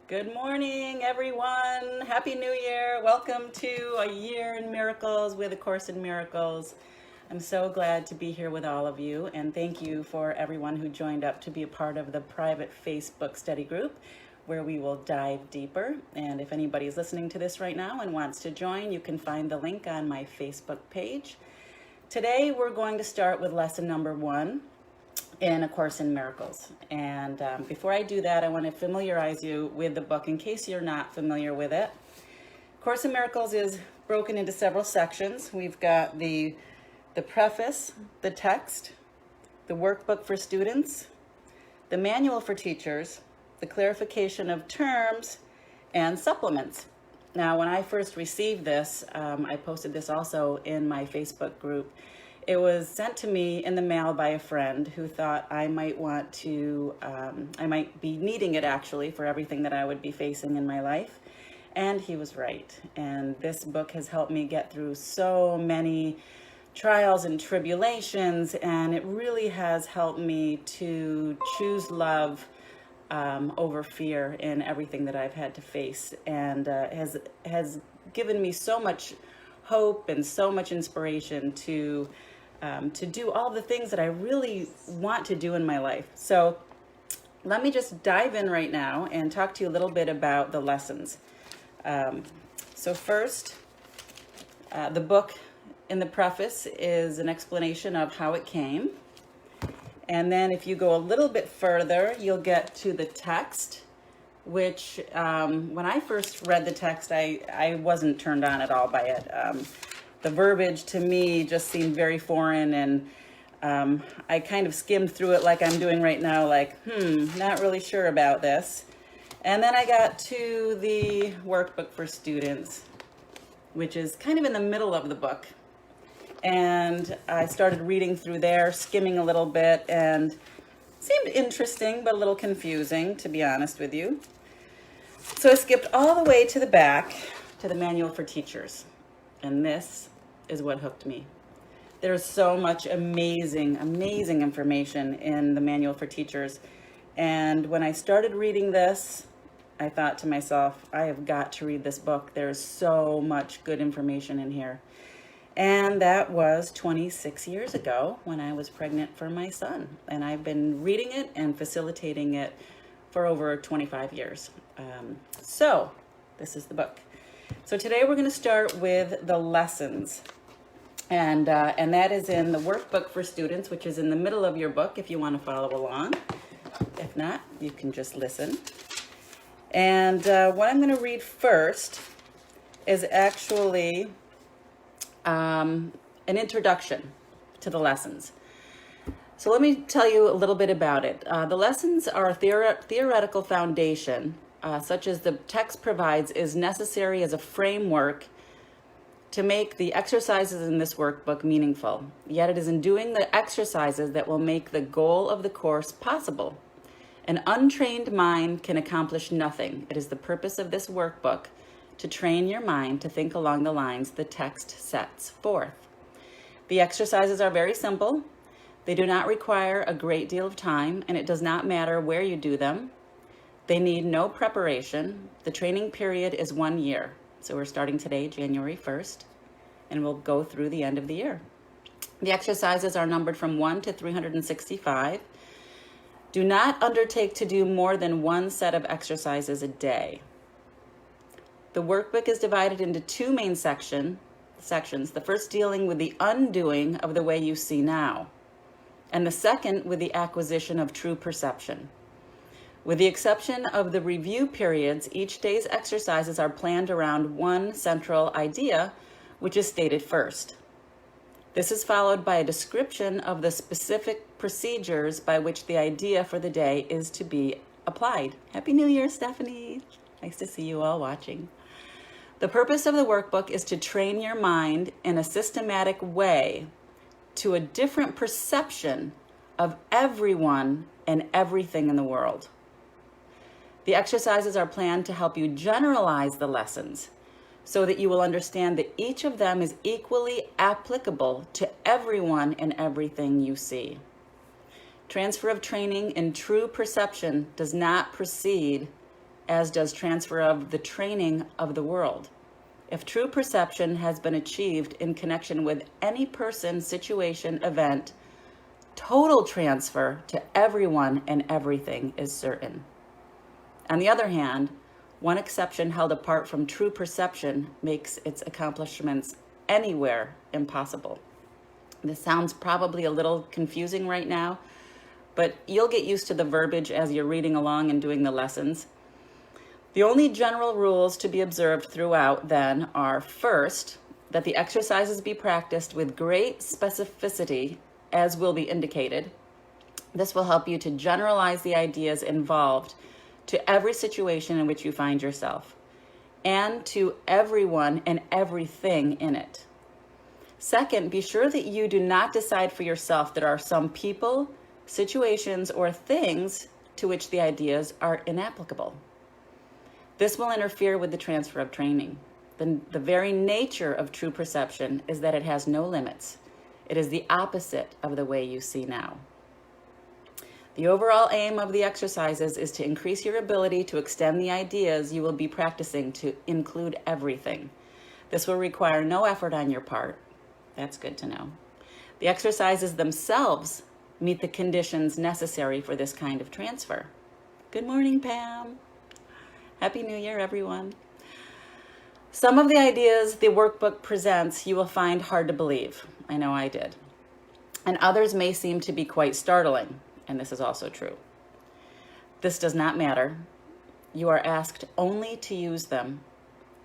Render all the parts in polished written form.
Good morning, everyone. Happy New Year. Welcome to A Year in Miracles with A Course in Miracles. I'm so glad to be here with all of you, and thank you for everyone who joined up to be a part of the private Facebook study group where we will dive deeper. And if anybody's listening to this right now and wants to join, you can find the link on my Facebook page. Today, we're going to start with lesson number 1 in A Course in Miracles. And before I do that, I want to familiarize you with the book in case you're not familiar with it. Course in Miracles is broken into several sections. We've got the preface, the text, the workbook for students, the manual for teachers, the clarification of terms, and supplements. Now, when I first received this, I posted this also in my Facebook group. It was sent to me in the mail by a friend who thought I might want to, I might be needing it actually for everything that I would be facing in my life. And he was right. And this book has helped me get through so many trials and tribulations, and it really has helped me to choose love over fear in everything that I've had to face, and has given me so much hope and so much inspiration to do all the things that I really want to do in my life. So let me just dive in right now and talk to you a little bit about the lessons. So first, the book in the preface is an explanation of how it came. And then if you go a little bit further, you'll get to the text, which when I first read the text, I wasn't turned on at all by it. The verbiage to me just seemed very foreign, and I kind of skimmed through it like I'm doing right now, like, not really sure about this. And then I got to the workbook for students, which is kind of in the middle of the book. And I started reading through there, skimming a little bit, and it seemed interesting, but a little confusing, to be honest with you. So I skipped all the way to the back to the manual for teachers. And this is what hooked me. There's so much amazing information in the manual for teachers. And when I started reading this, I thought to myself, I have got to read this book. There's so much good information in here. And that was 26 years ago when I was pregnant for my son. And I've been reading it and facilitating it for over 25 years. So this is the book. So today we're going to start with the lessons. And that is in the workbook for students, which is in the middle of your book if you want to follow along. If not, you can just listen. And what I'm going to read first is actually an introduction to the lessons. So let me tell you a little bit about it. The lessons are a theoretical foundation, such as the text provides, is necessary as a framework to make the exercises in this workbook meaningful. Yet it is in doing the exercises that will make the goal of the course possible. An untrained mind can accomplish nothing. It is the purpose of this workbook to train your mind to think along the lines the text sets forth. The exercises are very simple. They do not require a great deal of time, and it does not matter where you do them. They need no preparation. The training period is 1 year. So we're starting today, January 1st, and we'll go through the end of the year. The exercises are numbered from 1 to 365. Do not undertake to do more than one set of exercises a day. The workbook is divided into 2 main sections, the first dealing with the undoing of the way you see now, and the second with the acquisition of true perception. With the exception of the review periods, each day's exercises are planned around one central idea, which is stated first. This is followed by a description of the specific procedures by which the idea for the day is to be applied. Happy New Year, Stephanie. Nice to see you all watching. The purpose of the workbook is to train your mind in a systematic way to a different perception of everyone and everything in the world. The exercises are planned to help you generalize the lessons so that you will understand that each of them is equally applicable to everyone and everything you see. Transfer of training in true perception does not proceed as does transfer of the training of the world. If true perception has been achieved in connection with any person, situation, event, total transfer to everyone and everything is certain. On the other hand, one exception held apart from true perception makes its accomplishments anywhere impossible. This sounds probably a little confusing right now, but you'll get used to the verbiage as you're reading along and doing the lessons. The only general rules to be observed throughout, then, are first, that the exercises be practiced with great specificity, as will be indicated. This will help you to generalize the ideas involved to every situation in which you find yourself, and to everyone and everything in it. Second, be sure that you do not decide for yourself that there are some people, situations, or things to which the ideas are inapplicable. This will interfere with the transfer of training. The very nature of true perception is that it has no limits. It is the opposite of the way you see now. The overall aim of the exercises is to increase your ability to extend the ideas you will be practicing to include everything. This will require no effort on your part. That's good to know. The exercises themselves meet the conditions necessary for this kind of transfer. Good morning, Pam. Happy New Year, everyone. Some of the ideas the workbook presents you will find hard to believe. I know I did. And others may seem to be quite startling, and this is also true. This does not matter. You are asked only to use them,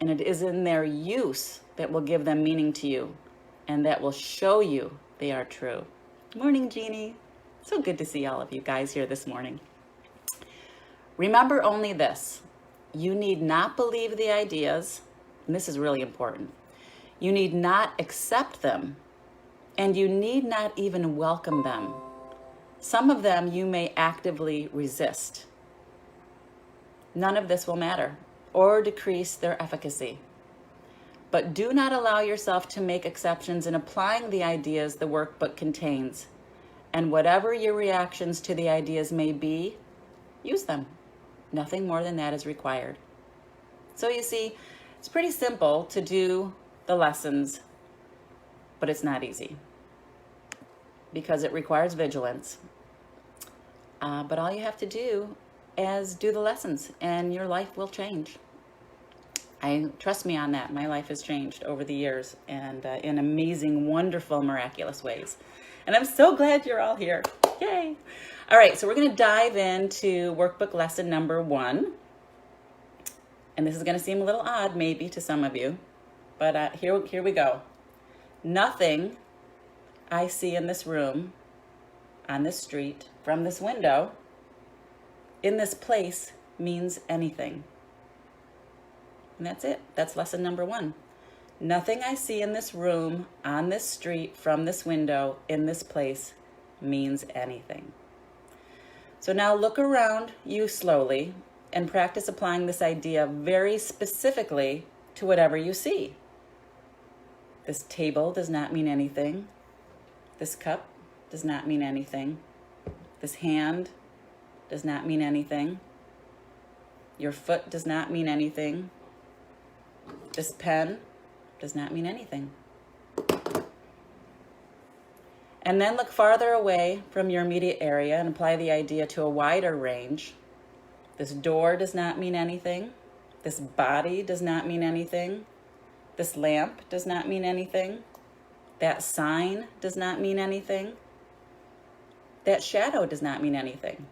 and it is in their use that will give them meaning to you, and that will show you they are true. Morning, Jeannie. So good to see all of you guys here this morning. Remember only this. You need not believe the ideas, and this is really important. You need not accept them, and you need not even welcome them. Some of them you may actively resist. None of this will matter or decrease their efficacy. But do not allow yourself to make exceptions in applying the ideas the workbook contains. And whatever your reactions to the ideas may be, use them. Nothing more than that is required. So you see, it's pretty simple to do the lessons, but it's not easy because it requires vigilance. But all you have to do is do the lessons and your life will change. Trust me on that. My life has changed over the years and in amazing, wonderful, miraculous ways. And I'm so glad you're all here. Yay. All right, so we're going to dive into workbook lesson number 1. And this is going to seem a little odd maybe to some of you, but here we go. Nothing I see in this room, on this street, from this window, in this place means anything. And that's it. That's lesson number 1. Nothing I see in this room, on this street, from this window, in this place means anything. So now look around you slowly and practice applying this idea very specifically to whatever you see. This table does not mean anything. This cup does not mean anything. This hand does not mean anything. Your foot does not mean anything. This pen does not mean anything. And then look farther away from your immediate area and apply the idea to a wider range. This door does not mean anything. This body does not mean anything. This lamp does not mean anything. That sign does not mean anything. That shadow does not mean anything.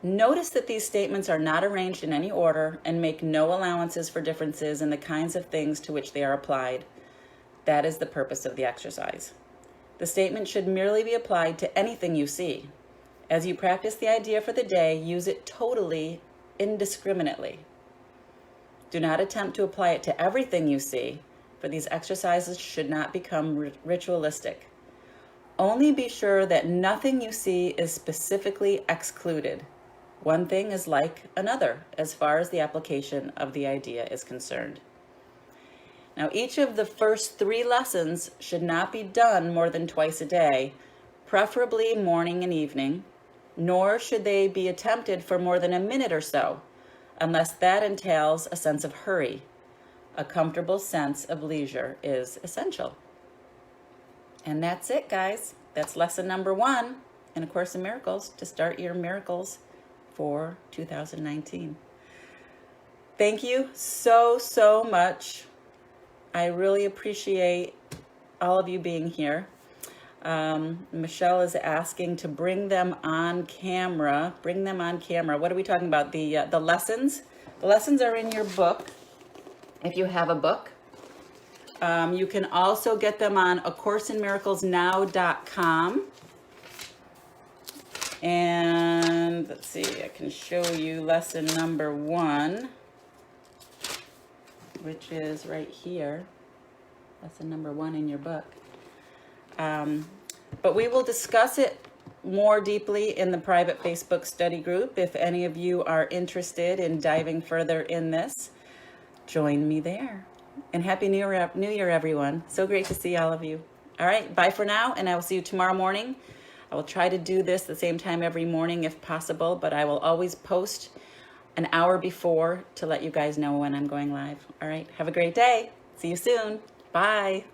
Notice that these statements are not arranged in any order and make no allowances for differences in the kinds of things to which they are applied. That is the purpose of the exercise. The statement should merely be applied to anything you see. As you practice the idea for the day, use it totally indiscriminately. Do not attempt to apply it to everything you see, for these exercises should not become ritualistic. Only be sure that nothing you see is specifically excluded. One thing is like another as far as the application of the idea is concerned. Now, each of the first 3 lessons should not be done more than twice a day, preferably morning and evening, nor should they be attempted for more than a minute or so, unless that entails a sense of hurry. A comfortable sense of leisure is essential. And that's it, guys. That's lesson number 1 in A Course in Miracles to start your miracles for 2019. Thank you so much. I really appreciate all of you being here. Michelle is asking to bring them on camera. Bring them on camera. What are we talking about? The lessons. The lessons are in your book, if you have a book. You can also get them on acourseinmiraclesnow.com. And let's see, I can show you lesson number 1, which is right here. Lesson number 1 in your book. But we will discuss it more deeply in the private Facebook study group. If any of you are interested in diving further in this, join me there. And Happy New Year, everyone. So great to see all of you. All right, bye for now, and I will see you tomorrow morning. I will try to do this the same time every morning if possible, but I will always post an hour before to let you guys know when I'm going live. All right, have a great day. See you soon. Bye.